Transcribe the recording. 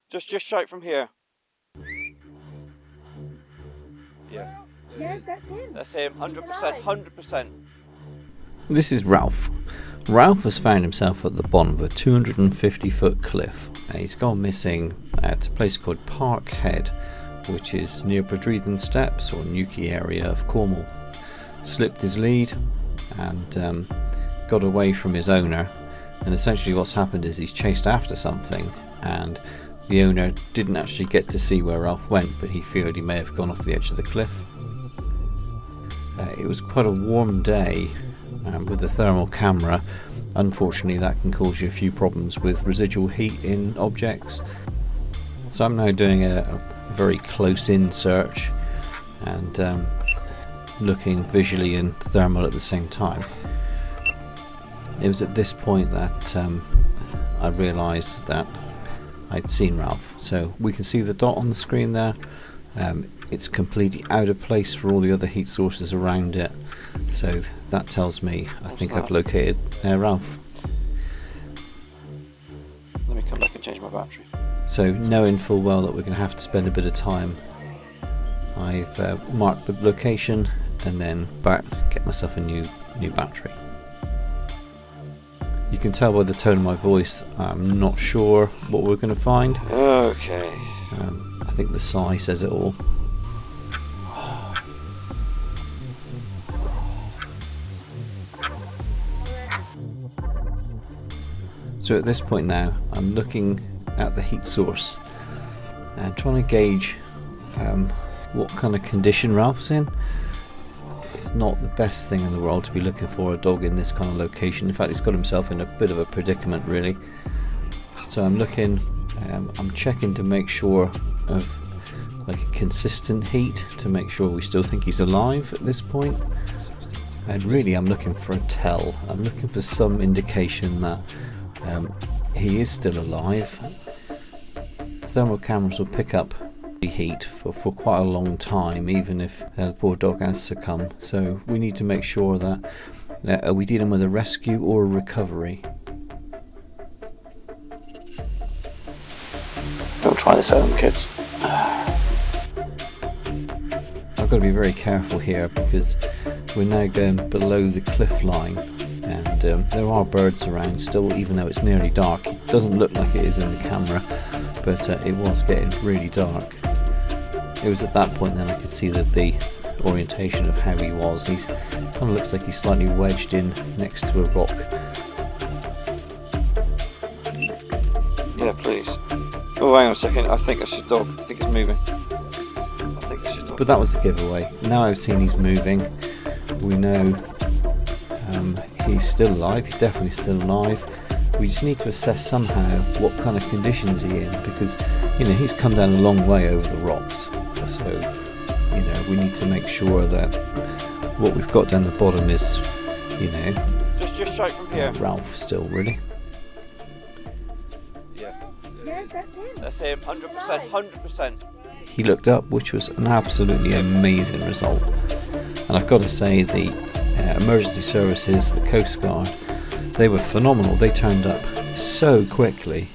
Just shout from here. Yeah. Yes, that's him. That's him. 100%. 100%. This is Ralph. Ralph has found himself at the bottom of a 250-foot cliff. He's gone missing at a place called Porthcothan, which is near Bedruthan Steps or Newquay area of Cornwall. Slipped his lead and got away from his owner, and essentially what's happened is he's chased after something, and the owner didn't actually get to see where Ralph went, but he feared he may have gone off the edge of the cliff. It was quite a warm day with the thermal camera. Unfortunately, that can cause you a few problems with residual heat in objects. So I'm now doing a very close-in search and looking visually and thermal at the same time. It was at this point that I realised that I'd seen Ralph. So we can see the dot on the screen there. It's completely out of place for all the other heat sources around it. So that tells me I think I've located Ralph. Let me come back and change my battery. So knowing full well that we're going to have to spend a bit of time, I've marked the location and then get myself a new battery. You can tell by the tone of my voice I'm not sure what we're going to find. Okay. I think the sigh says it all. So at this point now I'm looking at the heat source and trying to gauge what kind of condition Ralph's in. It's not the best thing in the world to be looking for a dog in this kind of location. In fact, he's got himself in a bit of a predicament really. So I'm looking, I'm checking to make sure of like a consistent heat to make sure we still think he's alive at this point. And really I'm looking for a tell. I'm looking for some indication that he is still alive. Thermal cameras will pick up the heat for quite a long time, even if the poor dog has succumbed. So we need to make sure that are we dealing with a rescue or a recovery? Don't try this at home, kids. I've got to be very careful here because we're now going below the cliff line, and there are birds around still, even though it's nearly dark. It doesn't look like it is in the camera, but it was getting really dark. It was at that point then I could see that the orientation of how he was. He's kind of looks like he's slightly wedged in next to a rock. Yeah, please. Oh, hang on a second. I think it's your dog. I think it's moving. I think it's your dog. But that was the giveaway. Now I've seen he's moving, we know he's still alive. He's definitely still alive. We just need to assess somehow what kind of conditions he's in, because he's come down a long way over the rocks. So we need to make sure that what we've got down the bottom is just shout from here. Ralph still really. Yeah. Yes, that's him. That's him. 100%. 100%. He looked up, which was an absolutely amazing result. And I've got to say the emergency services, the Coast Guard, they were phenomenal. They turned up so quickly.